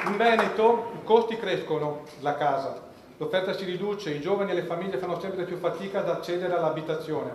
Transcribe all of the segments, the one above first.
In Veneto i costi crescono, la casa, l'offerta si riduce, i giovani e le famiglie fanno sempre più fatica ad accedere all'abitazione.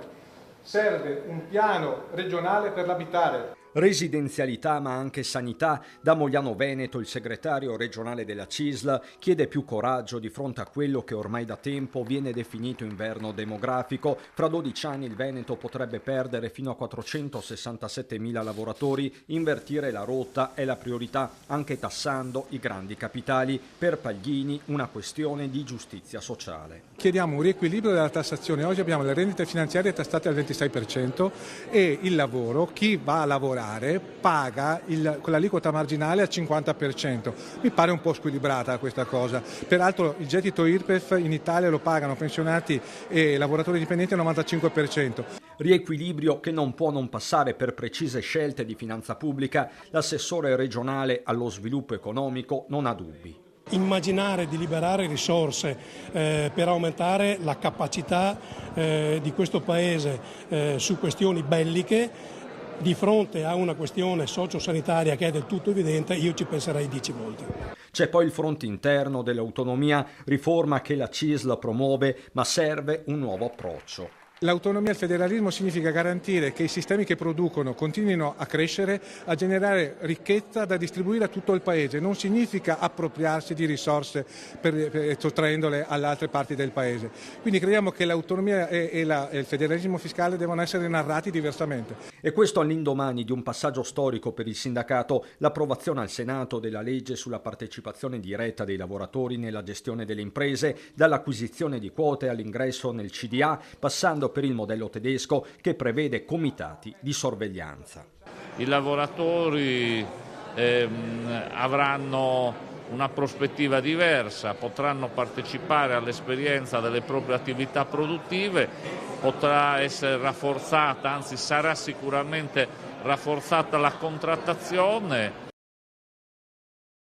Serve un piano regionale per l'abitare. Residenzialità ma anche sanità. Da Mogliano Veneto il segretario regionale della CISL chiede più coraggio di fronte a quello che ormai da tempo viene definito inverno demografico. Fra 12 anni il Veneto potrebbe perdere fino a 467.000 lavoratori. Invertire la rotta è la priorità, anche tassando i grandi capitali. Per Paglini una questione di giustizia sociale. Chiediamo un riequilibrio della tassazione. Oggi abbiamo le rendite finanziarie tassate al 26% e il lavoro, chi va a lavorare paga con l'aliquota marginale al 50%. Mi pare un po' squilibrata questa cosa. Peraltro il gettito IRPEF in Italia lo pagano pensionati e lavoratori dipendenti al 95%. Riequilibrio che non può non passare per precise scelte di finanza pubblica. L'assessore regionale allo sviluppo economico non ha dubbi. Immaginare di liberare risorse per aumentare la capacità di questo Paese su questioni belliche di fronte a una questione sociosanitaria che è del tutto evidente, io ci penserei 10 volte. C'è poi il fronte interno dell'autonomia, riforma che la CISL promuove, ma serve un nuovo approccio. L'autonomia e il federalismo significa garantire che i sistemi che producono continuino a crescere, a generare ricchezza da distribuire a tutto il Paese. Non significa appropriarsi di risorse sottraendole alle altre parti del Paese. Quindi crediamo che l'autonomia e il federalismo fiscale devono essere narrati diversamente. E questo all'indomani di un passaggio storico per il sindacato, l'approvazione al Senato della legge sulla partecipazione diretta dei lavoratori nella gestione delle imprese, dall'acquisizione di quote all'ingresso nel CDA, passando per il modello tedesco che prevede comitati di sorveglianza. I lavoratori avranno una prospettiva diversa, potranno partecipare all'esperienza delle proprie attività produttive, potrà essere rafforzata, anzi sarà sicuramente rafforzata la contrattazione.